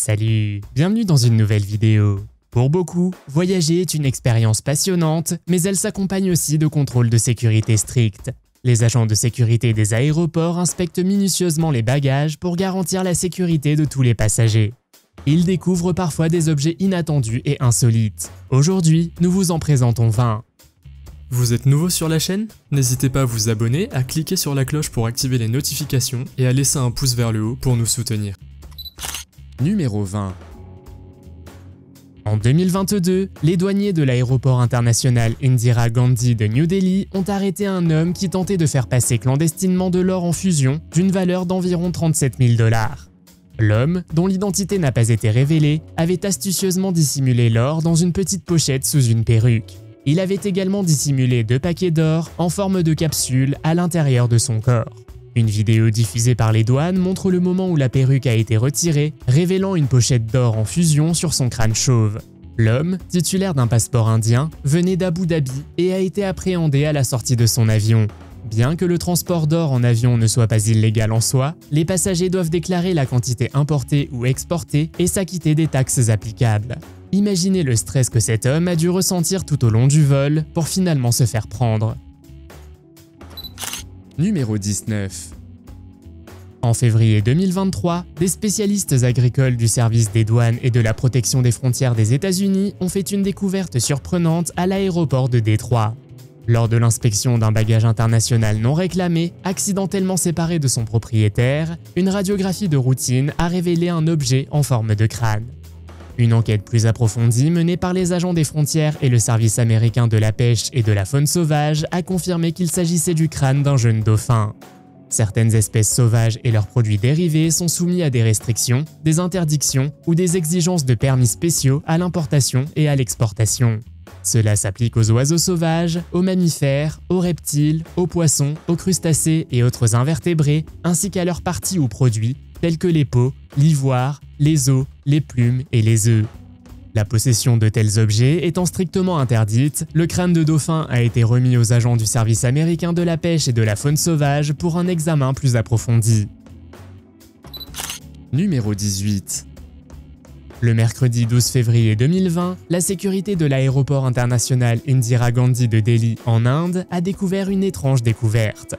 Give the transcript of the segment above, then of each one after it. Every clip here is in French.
Salut, bienvenue dans une nouvelle vidéo. Pour beaucoup, voyager est une expérience passionnante, mais elle s'accompagne aussi de contrôles de sécurité stricts. Les agents de sécurité des aéroports inspectent minutieusement les bagages pour garantir la sécurité de tous les passagers. Ils découvrent parfois des objets inattendus et insolites. Aujourd'hui, nous vous en présentons 20. Vous êtes nouveau sur la chaîne? N'hésitez pas à vous abonner, à cliquer sur la cloche pour activer les notifications et à laisser un pouce vers le haut pour nous soutenir. Numéro 20. En 2022, les douaniers de l'aéroport international Indira Gandhi de New Delhi ont arrêté un homme qui tentait de faire passer clandestinement de l'or en fusion d'une valeur d'environ 37 000 $. L'homme, dont l'identité n'a pas été révélée, avait astucieusement dissimulé l'or dans une petite pochette sous une perruque. Il avait également dissimulé 2 paquets d'or en forme de capsule à l'intérieur de son corps. Une vidéo diffusée par les douanes montre le moment où la perruque a été retirée, révélant une pochette d'or en fusion sur son crâne chauve. L'homme, titulaire d'un passeport indien, venait d'Abu Dhabi et a été appréhendé à la sortie de son avion. Bien que le transport d'or en avion ne soit pas illégal en soi, les passagers doivent déclarer la quantité importée ou exportée et s'acquitter des taxes applicables. Imaginez le stress que cet homme a dû ressentir tout au long du vol pour finalement se faire prendre. Numéro 19. En février 2023, des spécialistes agricoles du service des douanes et de la protection des frontières des États-Unis ont fait une découverte surprenante à l'aéroport de Détroit. Lors de l'inspection d'un bagage international non réclamé, accidentellement séparé de son propriétaire, une radiographie de routine a révélé un objet en forme de crâne. Une enquête plus approfondie menée par les agents des frontières et le service américain de la pêche et de la faune sauvage a confirmé qu'il s'agissait du crâne d'un jeune dauphin. Certaines espèces sauvages et leurs produits dérivés sont soumis à des restrictions, des interdictions ou des exigences de permis spéciaux à l'importation et à l'exportation. Cela s'applique aux oiseaux sauvages, aux mammifères, aux reptiles, aux poissons, aux crustacés et autres invertébrés, ainsi qu'à leurs parties ou produits, tels que les peaux, l'ivoire, les os, les plumes et les œufs. La possession de tels objets étant strictement interdite, le crâne de dauphin a été remis aux agents du service américain de la pêche et de la faune sauvage pour un examen plus approfondi. Numéro 18. Le mercredi 12 février 2020, la sécurité de l'aéroport international Indira Gandhi de Delhi en Inde a découvert une étrange découverte.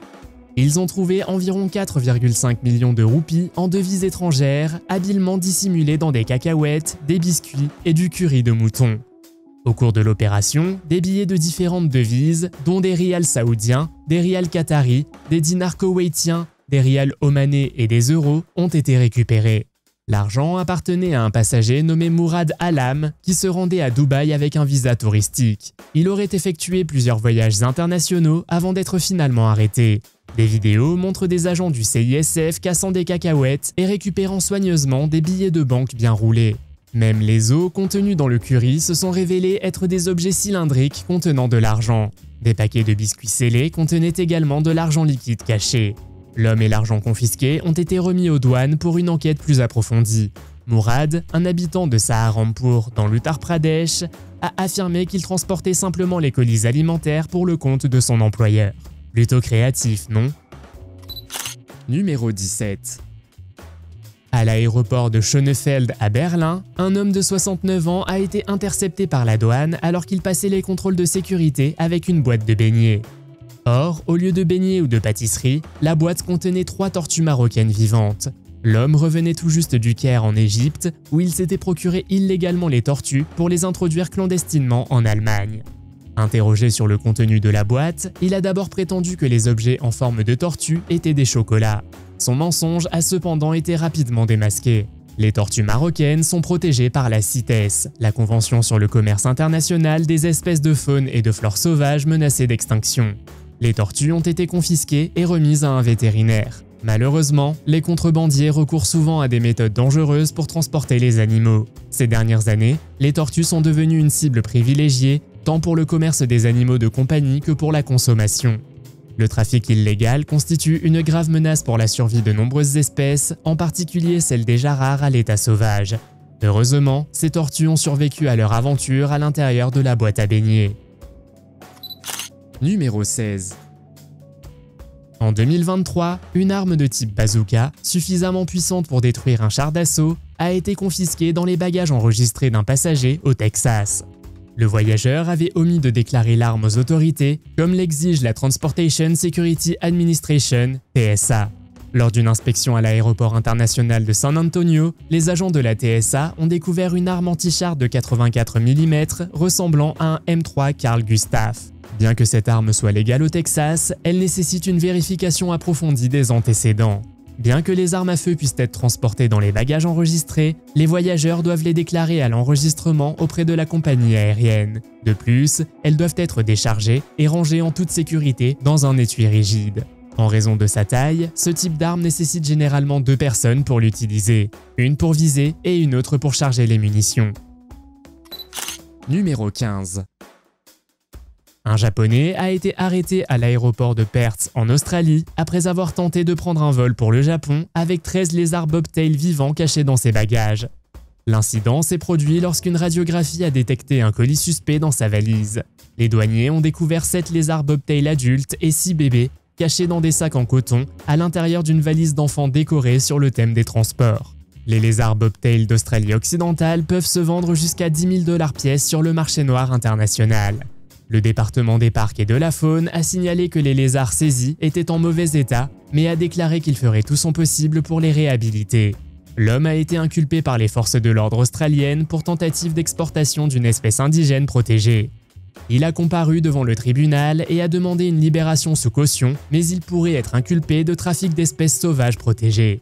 Ils ont trouvé environ 4,5 millions de roupies en devises étrangères, habilement dissimulées dans des cacahuètes, des biscuits et du curry de mouton. Au cours de l'opération, des billets de différentes devises, dont des rials saoudiens, des rials qataris, des dinars koweïtiens, des rials omanais et des euros, ont été récupérés. L'argent appartenait à un passager nommé Mourad Alam qui se rendait à Dubaï avec un visa touristique. Il aurait effectué plusieurs voyages internationaux avant d'être finalement arrêté. Des vidéos montrent des agents du CISF cassant des cacahuètes et récupérant soigneusement des billets de banque bien roulés. Même les os contenus dans le curry se sont révélés être des objets cylindriques contenant de l'argent. Des paquets de biscuits scellés contenaient également de l'argent liquide caché. L'homme et l'argent confisqués ont été remis aux douanes pour une enquête plus approfondie. Mourad, un habitant de Saharanpur dans l'Uttar Pradesh, a affirmé qu'il transportait simplement les colis alimentaires pour le compte de son employeur. Plutôt créatif, non? Numéro 17. À l'aéroport de Schönefeld à Berlin, un homme de 69 ans a été intercepté par la douane alors qu'il passait les contrôles de sécurité avec une boîte de beignets. Or, au lieu de beignets ou de pâtisserie, la boîte contenait 3 tortues marocaines vivantes. L'homme revenait tout juste du Caire en Égypte, où il s'était procuré illégalement les tortues pour les introduire clandestinement en Allemagne. Interrogé sur le contenu de la boîte, il a d'abord prétendu que les objets en forme de tortue étaient des chocolats. Son mensonge a cependant été rapidement démasqué. Les tortues marocaines sont protégées par la CITES, la Convention sur le commerce international des espèces de faune et de flore sauvages menacées d'extinction. Les tortues ont été confisquées et remises à un vétérinaire. Malheureusement, les contrebandiers recourent souvent à des méthodes dangereuses pour transporter les animaux. Ces dernières années, les tortues sont devenues une cible privilégiée, tant pour le commerce des animaux de compagnie que pour la consommation. Le trafic illégal constitue une grave menace pour la survie de nombreuses espèces, en particulier celles déjà rares à l'état sauvage. Heureusement, ces tortues ont survécu à leur aventure à l'intérieur de la boîte à beignets. Numéro 16. En 2023, une arme de type bazooka, suffisamment puissante pour détruire un char d'assaut, a été confisquée dans les bagages enregistrés d'un passager au Texas. Le voyageur avait omis de déclarer l'arme aux autorités, comme l'exige la Transportation Security Administration, TSA. Lors d'une inspection à l'aéroport international de San Antonio, les agents de la TSA ont découvert une arme anti-char de 84 mm ressemblant à un M3 Carl Gustaf. Bien que cette arme soit légale au Texas, elle nécessite une vérification approfondie des antécédents. Bien que les armes à feu puissent être transportées dans les bagages enregistrés, les voyageurs doivent les déclarer à l'enregistrement auprès de la compagnie aérienne. De plus, elles doivent être déchargées et rangées en toute sécurité dans un étui rigide. En raison de sa taille, ce type d'arme nécessite généralement 2 personnes pour l'utiliser, une pour viser et une autre pour charger les munitions. Numéro 15. Un Japonais a été arrêté à l'aéroport de Perth en Australie après avoir tenté de prendre un vol pour le Japon avec 13 lézards bobtail vivants cachés dans ses bagages. L'incident s'est produit lorsqu'une radiographie a détecté un colis suspect dans sa valise. Les douaniers ont découvert 7 lézards bobtail adultes et 6 bébés cachés dans des sacs en coton à l'intérieur d'une valise d'enfants décorée sur le thème des transports. Les lézards bobtail d'Australie occidentale peuvent se vendre jusqu'à 10 000 $ pièce sur le marché noir international. Le département des parcs et de la faune a signalé que les lézards saisis étaient en mauvais état, mais a déclaré qu'il ferait tout son possible pour les réhabiliter. L'homme a été inculpé par les forces de l'ordre australiennes pour tentative d'exportation d'une espèce indigène protégée. Il a comparu devant le tribunal et a demandé une libération sous caution, mais il pourrait être inculpé de trafic d'espèces sauvages protégées.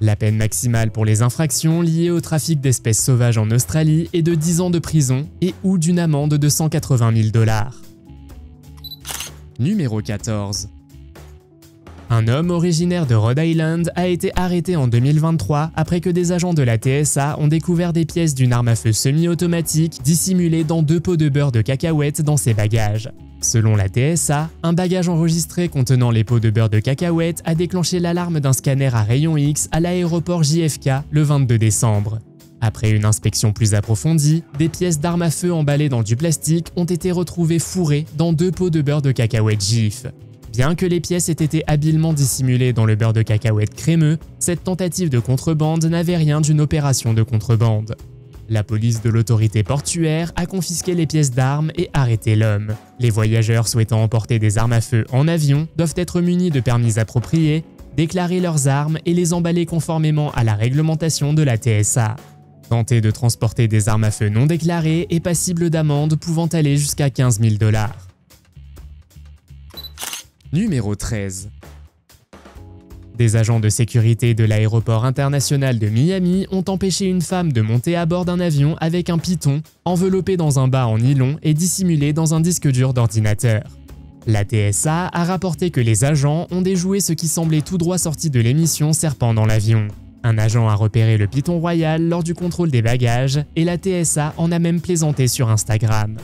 La peine maximale pour les infractions liées au trafic d'espèces sauvages en Australie est de 10 ans de prison et ou d'une amende de 180 000 $. Numéro 14. Un homme originaire de Rhode Island a été arrêté en 2023 après que des agents de la TSA ont découvert des pièces d'une arme à feu semi-automatique dissimulées dans 2 pots de beurre de cacahuètes dans ses bagages. Selon la TSA, un bagage enregistré contenant les pots de beurre de cacahuètes a déclenché l'alarme d'un scanner à rayon X à l'aéroport JFK le 22 décembre. Après une inspection plus approfondie, des pièces d'armes à feu emballées dans du plastique ont été retrouvées fourrées dans 2 pots de beurre de cacahuètes Jif. Bien que les pièces aient été habilement dissimulées dans le beurre de cacahuètes crémeux, cette tentative de contrebande n'avait rien d'une opération de contrebande. La police de l'autorité portuaire a confisqué les pièces d'armes et arrêté l'homme. Les voyageurs souhaitant emporter des armes à feu en avion doivent être munis de permis appropriés, déclarer leurs armes et les emballer conformément à la réglementation de la TSA. Tenter de transporter des armes à feu non déclarées est passible d'amende pouvant aller jusqu'à 15 000 $. Numéro 13. Des agents de sécurité de l'aéroport international de Miami ont empêché une femme de monter à bord d'un avion avec un python enveloppé dans un bas en nylon et dissimulé dans un disque dur d'ordinateur. La TSA a rapporté que les agents ont déjoué ce qui semblait tout droit sorti de l'émission Serpent dans l'avion. Un agent a repéré le python royal lors du contrôle des bagages et la TSA en a même plaisanté sur Instagram.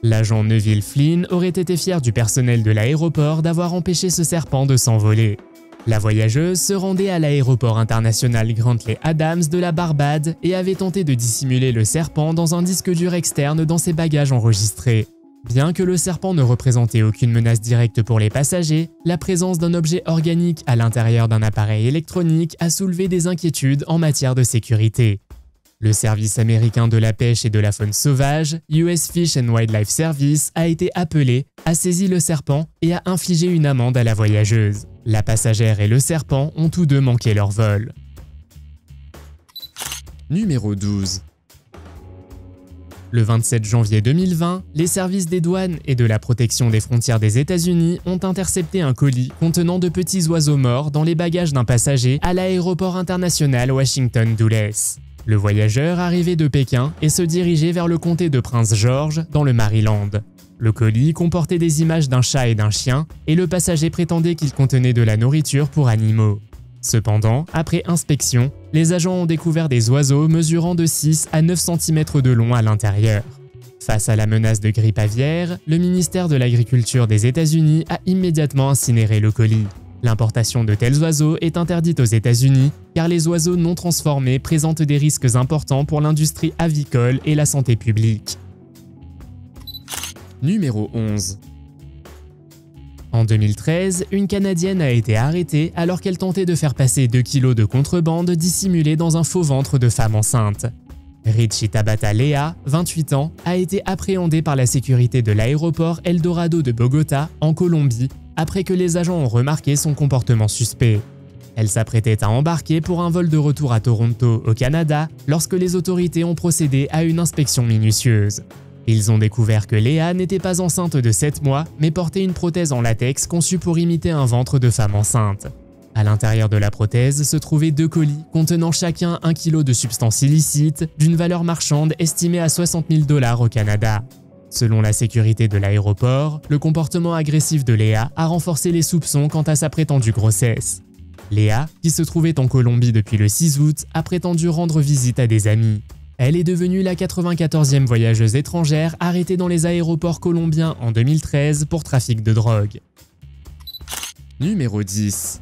L'agent Neville Flynn aurait été fier du personnel de l'aéroport d'avoir empêché ce serpent de s'envoler. La voyageuse se rendait à l'aéroport international Grantley Adams de la Barbade et avait tenté de dissimuler le serpent dans un disque dur externe dans ses bagages enregistrés. Bien que le serpent ne représentait aucune menace directe pour les passagers, la présence d'un objet organique à l'intérieur d'un appareil électronique a soulevé des inquiétudes en matière de sécurité. Le service américain de la pêche et de la faune sauvage, US Fish and Wildlife Service, a été appelé, a saisi le serpent et a infligé une amende à la voyageuse. La passagère et le serpent ont tous deux manqué leur vol. Numéro 12. Le 27 janvier 2020, les services des douanes et de la protection des frontières des États-Unis ont intercepté un colis contenant de petits oiseaux morts dans les bagages d'un passager à l'aéroport international Washington Dulles. Le voyageur arrivait de Pékin et se dirigeait vers le comté de Prince George, dans le Maryland. Le colis comportait des images d'un chat et d'un chien, et le passager prétendait qu'il contenait de la nourriture pour animaux. Cependant, après inspection, les agents ont découvert des oiseaux mesurant de 6 à 9 cm de long à l'intérieur. Face à la menace de grippe aviaire, le ministère de l'Agriculture des États-Unis a immédiatement incinéré le colis. L'importation de tels oiseaux est interdite aux États-Unis car les oiseaux non transformés présentent des risques importants pour l'industrie avicole et la santé publique. Numéro 11. En 2013, une Canadienne a été arrêtée alors qu'elle tentait de faire passer 2 kilos de contrebande dissimulée dans un faux ventre de femme enceinte. Richie Tabata Lea, 28 ans, a été appréhendée par la sécurité de l'aéroport Eldorado de Bogota, en Colombie, après que les agents ont remarqué son comportement suspect. Elle s'apprêtait à embarquer pour un vol de retour à Toronto, au Canada, lorsque les autorités ont procédé à une inspection minutieuse. Ils ont découvert que Lea n'était pas enceinte de 7 mois, mais portait une prothèse en latex conçue pour imiter un ventre de femme enceinte. À l'intérieur de la prothèse se trouvaient 2 colis contenant chacun 1 kg de substances illicites d'une valeur marchande estimée à 60 000 $ au Canada. Selon la sécurité de l'aéroport, le comportement agressif de Lea a renforcé les soupçons quant à sa prétendue grossesse. Lea, qui se trouvait en Colombie depuis le 6 août, a prétendu rendre visite à des amis. Elle est devenue la 94e voyageuse étrangère arrêtée dans les aéroports colombiens en 2013 pour trafic de drogue. Numéro 10.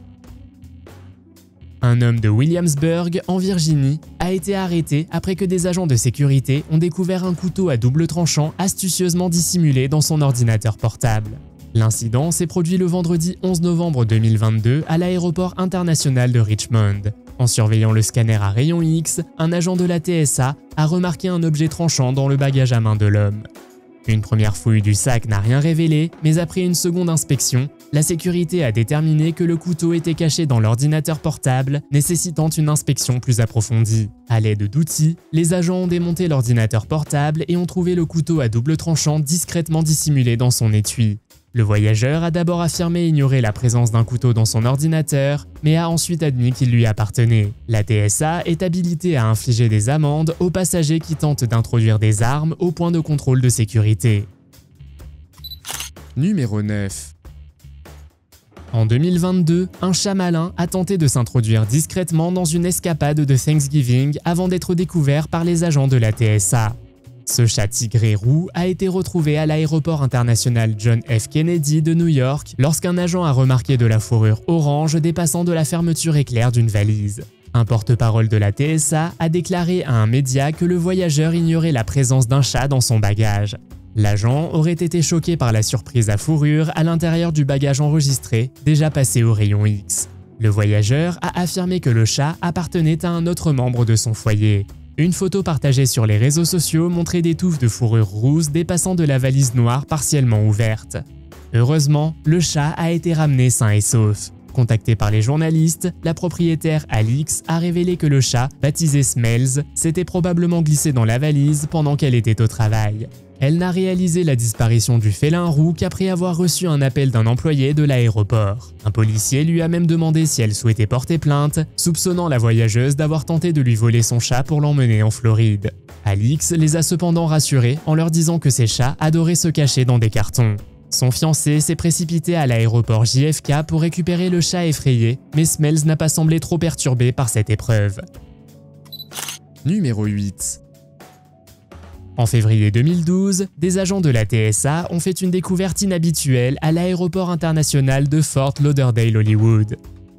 Un homme de Williamsburg, en Virginie, a été arrêté après que des agents de sécurité ont découvert un couteau à double tranchant astucieusement dissimulé dans son ordinateur portable. L'incident s'est produit le vendredi 11 novembre 2022 à l'aéroport international de Richmond. En surveillant le scanner à rayon X, un agent de la TSA a remarqué un objet tranchant dans le bagage à main de l'homme. Une première fouille du sac n'a rien révélé, mais après une seconde inspection, la sécurité a déterminé que le couteau était caché dans l'ordinateur portable, nécessitant une inspection plus approfondie. À l'aide d'outils, les agents ont démonté l'ordinateur portable et ont trouvé le couteau à double tranchant discrètement dissimulé dans son étui. Le voyageur a d'abord affirmé ignorer la présence d'un couteau dans son ordinateur, mais a ensuite admis qu'il lui appartenait. La TSA est habilitée à infliger des amendes aux passagers qui tentent d'introduire des armes au point de contrôle de sécurité. Numéro 9. En 2022, un chat malin a tenté de s'introduire discrètement dans une escapade de Thanksgiving avant d'être découvert par les agents de la TSA. Ce chat tigré roux a été retrouvé à l'aéroport international John F. Kennedy de New York lorsqu'un agent a remarqué de la fourrure orange dépassant de la fermeture éclair d'une valise. Un porte-parole de la TSA a déclaré à un média que le voyageur ignorait la présence d'un chat dans son bagage. L'agent aurait été choqué par la surprise à fourrure à l'intérieur du bagage enregistré, déjà passé au rayon X. Le voyageur a affirmé que le chat appartenait à un autre membre de son foyer. Une photo partagée sur les réseaux sociaux montrait des touffes de fourrure rousse dépassant de la valise noire partiellement ouverte. Heureusement, le chat a été ramené sain et sauf. Contacté par les journalistes, la propriétaire Alix a révélé que le chat, baptisé Smells, s'était probablement glissé dans la valise pendant qu'elle était au travail. Elle n'a réalisé la disparition du félin roux qu'après avoir reçu un appel d'un employé de l'aéroport. Un policier lui a même demandé si elle souhaitait porter plainte, soupçonnant la voyageuse d'avoir tenté de lui voler son chat pour l'emmener en Floride. Alix les a cependant rassurés en leur disant que ses chats adoraient se cacher dans des cartons. Son fiancé s'est précipité à l'aéroport JFK pour récupérer le chat effrayé, mais Smells n'a pas semblé trop perturbé par cette épreuve. Numéro 8. En février 2012, des agents de la TSA ont fait une découverte inhabituelle à l'aéroport international de Fort Lauderdale-Hollywood.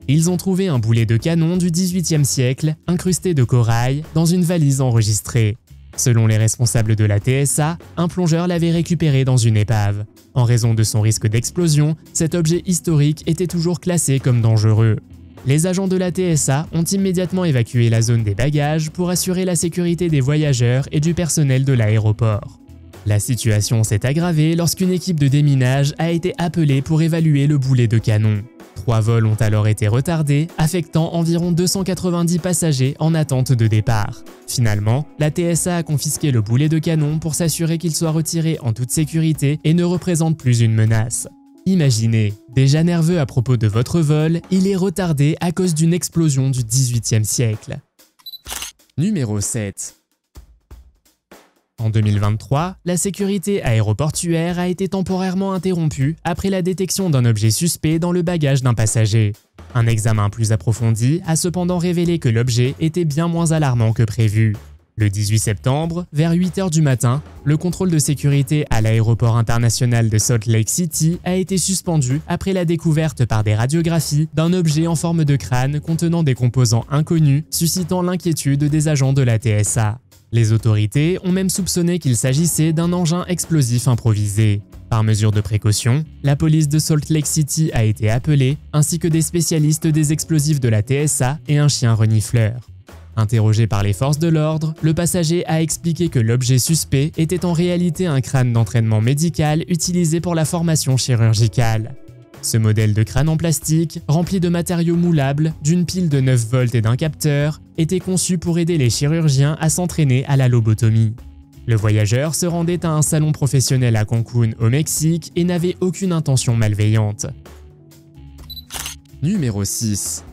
Ils ont trouvé un boulet de canon du XVIIIe siècle, incrusté de corail, dans une valise enregistrée. Selon les responsables de la TSA, un plongeur l'avait récupéré dans une épave. En raison de son risque d'explosion, cet objet historique était toujours classé comme dangereux. Les agents de la TSA ont immédiatement évacué la zone des bagages pour assurer la sécurité des voyageurs et du personnel de l'aéroport. La situation s'est aggravée lorsqu'une équipe de déminage a été appelée pour évaluer le boulet de canon. 3 vols ont alors été retardés, affectant environ 290 passagers en attente de départ. Finalement, la TSA a confisqué le boulet de canon pour s'assurer qu'il soit retiré en toute sécurité et ne représente plus une menace. Imaginez, déjà nerveux à propos de votre vol, il est retardé à cause d'une explosion du XVIIIe siècle. Numéro 7. En 2023, la sécurité aéroportuaire a été temporairement interrompue après la détection d'un objet suspect dans le bagage d'un passager. Un examen plus approfondi a cependant révélé que l'objet était bien moins alarmant que prévu. Le 18 septembre, vers 8 h du matin, le contrôle de sécurité à l'aéroport international de Salt Lake City a été suspendu après la découverte par des radiographies d'un objet en forme de crâne contenant des composants inconnus, suscitant l'inquiétude des agents de la TSA. Les autorités ont même soupçonné qu'il s'agissait d'un engin explosif improvisé. Par mesure de précaution, la police de Salt Lake City a été appelée, ainsi que des spécialistes des explosifs de la TSA et un chien renifleur. Interrogé par les forces de l'ordre, le passager a expliqué que l'objet suspect était en réalité un crâne d'entraînement médical utilisé pour la formation chirurgicale. Ce modèle de crâne en plastique, rempli de matériaux moulables, d'une pile de 9 volts et d'un capteur, était conçu pour aider les chirurgiens à s'entraîner à la lobotomie. Le voyageur se rendait à un salon professionnel à Cancún, au Mexique, et n'avait aucune intention malveillante. Numéro 6.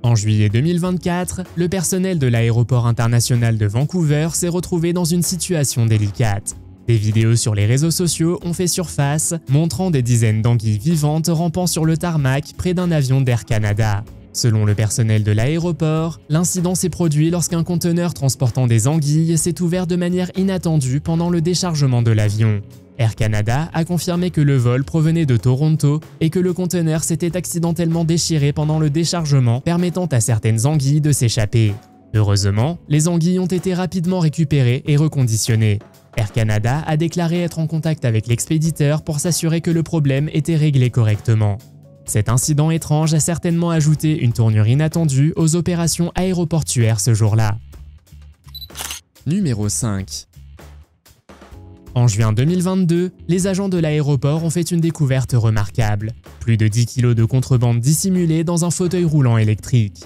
En juillet 2024, le personnel de l'aéroport international de Vancouver s'est retrouvé dans une situation délicate. Des vidéos sur les réseaux sociaux ont fait surface, montrant des dizaines d'anguilles vivantes rampant sur le tarmac près d'un avion d'Air Canada. Selon le personnel de l'aéroport, l'incident s'est produit lorsqu'un conteneur transportant des anguilles s'est ouvert de manière inattendue pendant le déchargement de l'avion. Air Canada a confirmé que le vol provenait de Toronto et que le conteneur s'était accidentellement déchiré pendant le déchargement, permettant à certaines anguilles de s'échapper. Heureusement, les anguilles ont été rapidement récupérées et reconditionnées. Air Canada a déclaré être en contact avec l'expéditeur pour s'assurer que le problème était réglé correctement. Cet incident étrange a certainement ajouté une tournure inattendue aux opérations aéroportuaires ce jour-là. Numéro 5. En juin 2022, les agents de l'aéroport ont fait une découverte remarquable. Plus de 10 kg de contrebande dissimulée dans un fauteuil roulant électrique.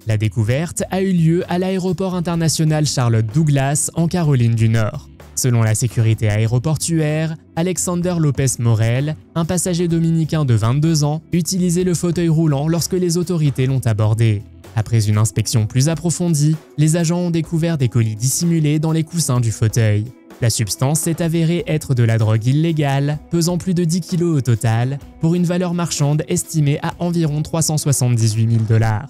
La découverte a eu lieu à l'aéroport international Charlotte Douglas en Caroline du Nord. Selon la sécurité aéroportuaire, Alexander Lopez Morel, un passager dominicain de 22 ans, utilisait le fauteuil roulant lorsque les autorités l'ont abordé. Après une inspection plus approfondie, les agents ont découvert des colis dissimulés dans les coussins du fauteuil. La substance s'est avérée être de la drogue illégale, pesant plus de 10 kg au total, pour une valeur marchande estimée à environ 378 000 $.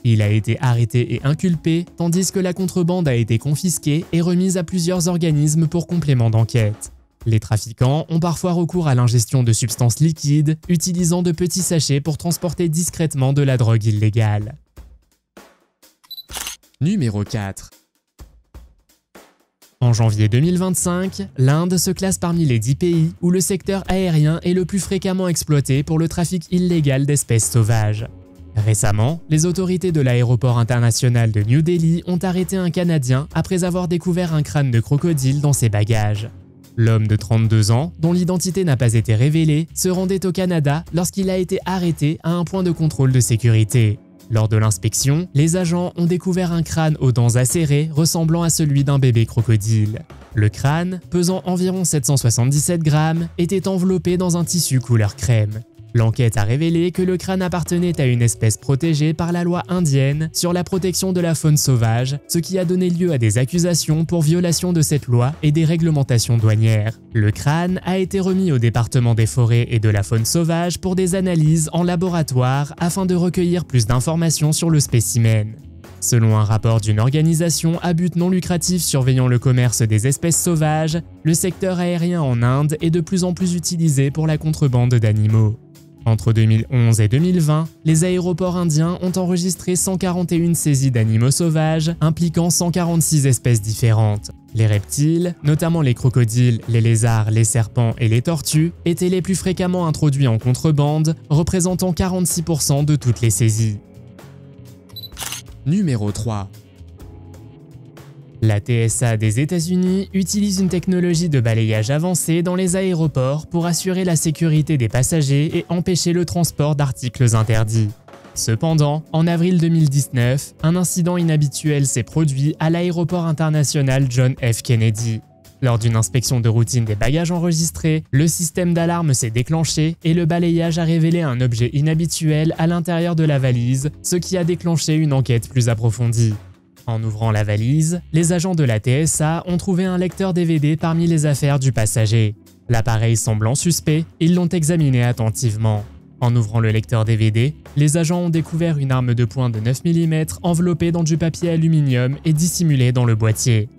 Il a été arrêté et inculpé, tandis que la contrebande a été confisquée et remise à plusieurs organismes pour complément d'enquête. Les trafiquants ont parfois recours à l'ingestion de substances liquides, utilisant de petits sachets pour transporter discrètement de la drogue illégale. Numéro 4. En janvier 2025, l'Inde se classe parmi les 10 pays où le secteur aérien est le plus fréquemment exploité pour le trafic illégal d'espèces sauvages. Récemment, les autorités de l'aéroport international de New Delhi ont arrêté un Canadien après avoir découvert un crâne de crocodile dans ses bagages. L'homme de 32 ans, dont l'identité n'a pas été révélée, se rendait au Canada lorsqu'il a été arrêté à un point de contrôle de sécurité. Lors de l'inspection, les agents ont découvert un crâne aux dents acérées ressemblant à celui d'un bébé crocodile. Le crâne, pesant environ 777 grammes, était enveloppé dans un tissu couleur crème. L'enquête a révélé que le crâne appartenait à une espèce protégée par la loi indienne sur la protection de la faune sauvage, ce qui a donné lieu à des accusations pour violation de cette loi et des réglementations douanières. Le crâne a été remis au département des forêts et de la faune sauvage pour des analyses en laboratoire afin de recueillir plus d'informations sur le spécimen. Selon un rapport d'une organisation à but non lucratif surveillant le commerce des espèces sauvages, le secteur aérien en Inde est de plus en plus utilisé pour la contrebande d'animaux. Entre 2011 et 2020, les aéroports indiens ont enregistré 141 saisies d'animaux sauvages impliquant 146 espèces différentes. Les reptiles, notamment les crocodiles, les lézards, les serpents et les tortues, étaient les plus fréquemment introduits en contrebande, représentant 46% de toutes les saisies. Numéro 3. La TSA des États-Unis utilise une technologie de balayage avancée dans les aéroports pour assurer la sécurité des passagers et empêcher le transport d'articles interdits. Cependant, en avril 2019, un incident inhabituel s'est produit à l'aéroport international John F. Kennedy. Lors d'une inspection de routine des bagages enregistrés, le système d'alarme s'est déclenché et le balayage a révélé un objet inhabituel à l'intérieur de la valise, ce qui a déclenché une enquête plus approfondie. En ouvrant la valise, les agents de la TSA ont trouvé un lecteur DVD parmi les affaires du passager. L'appareil semblant suspect, ils l'ont examiné attentivement. En ouvrant le lecteur DVD, les agents ont découvert une arme de poing de 9 mm enveloppée dans du papier aluminium et dissimulée dans le boîtier.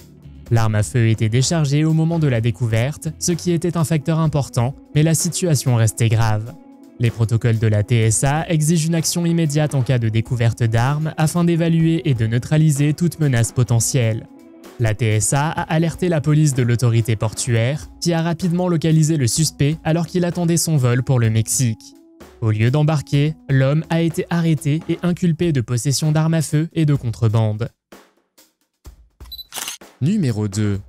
L'arme à feu était déchargée au moment de la découverte, ce qui était un facteur important, mais la situation restait grave. Les protocoles de la TSA exigent une action immédiate en cas de découverte d'armes afin d'évaluer et de neutraliser toute menace potentielle. La TSA a alerté la police de l'autorité portuaire, qui a rapidement localisé le suspect alors qu'il attendait son vol pour le Mexique. Au lieu d'embarquer, l'homme a été arrêté et inculpé de possession d'armes à feu et de contrebande. Numéro 2.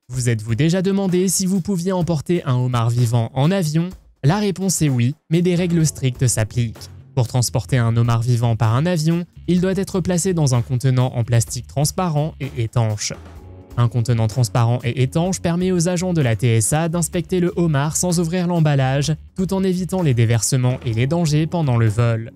Vous êtes-vous déjà demandé si vous pouviez emporter un homard vivant en avion? La réponse est oui, mais des règles strictes s'appliquent. Pour transporter un homard vivant par un avion, il doit être placé dans un contenant en plastique transparent et étanche. Un contenant transparent et étanche permet aux agents de la TSA d'inspecter le homard sans ouvrir l'emballage, tout en évitant les déversements et les dangers pendant le vol.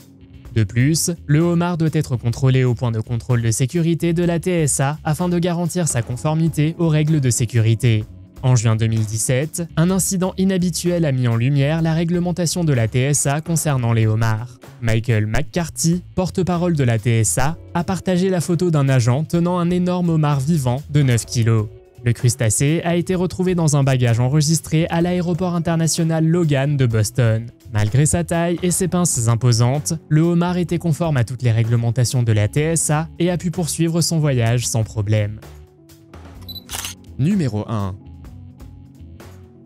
De plus, le homard doit être contrôlé au point de contrôle de sécurité de la TSA afin de garantir sa conformité aux règles de sécurité. En juin 2017, un incident inhabituel a mis en lumière la réglementation de la TSA concernant les homards. Michael McCarthy, porte-parole de la TSA, a partagé la photo d'un agent tenant un énorme homard vivant de 9 kg. Le crustacé a été retrouvé dans un bagage enregistré à l'aéroport international Logan de Boston. Malgré sa taille et ses pinces imposantes, le homard était conforme à toutes les réglementations de la TSA et a pu poursuivre son voyage sans problème. Numéro 1.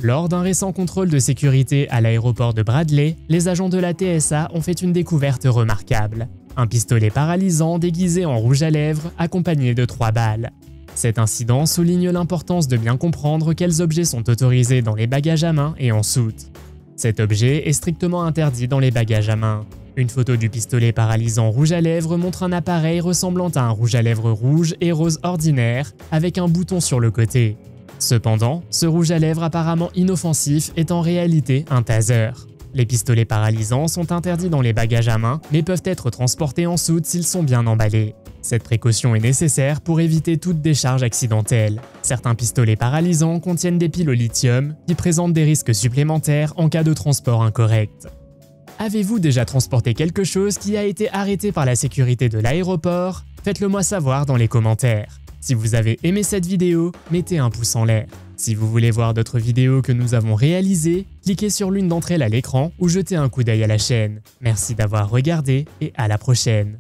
Lors d'un récent contrôle de sécurité à l'aéroport de Bradley, les agents de la TSA ont fait une découverte remarquable. Un pistolet paralysant déguisé en rouge à lèvres accompagné de 3 balles. Cet incident souligne l'importance de bien comprendre quels objets sont autorisés dans les bagages à main et en soute. Cet objet est strictement interdit dans les bagages à main. Une photo du pistolet paralysant rouge à lèvres montre un appareil ressemblant à un rouge à lèvres rouge et rose ordinaire avec un bouton sur le côté. Cependant, ce rouge à lèvres apparemment inoffensif est en réalité un taser. Les pistolets paralysants sont interdits dans les bagages à main, mais peuvent être transportés en soute s'ils sont bien emballés. Cette précaution est nécessaire pour éviter toute décharge accidentelle. Certains pistolets paralysants contiennent des piles au lithium qui présentent des risques supplémentaires en cas de transport incorrect. Avez-vous déjà transporté quelque chose qui a été arrêté par la sécurité de l'aéroport? Faites-le moi savoir dans les commentaires. Si vous avez aimé cette vidéo, mettez un pouce en l'air. Si vous voulez voir d'autres vidéos que nous avons réalisées, cliquez sur l'une d'entre elles à l'écran ou jetez un coup d'œil à la chaîne. Merci d'avoir regardé et à la prochaine.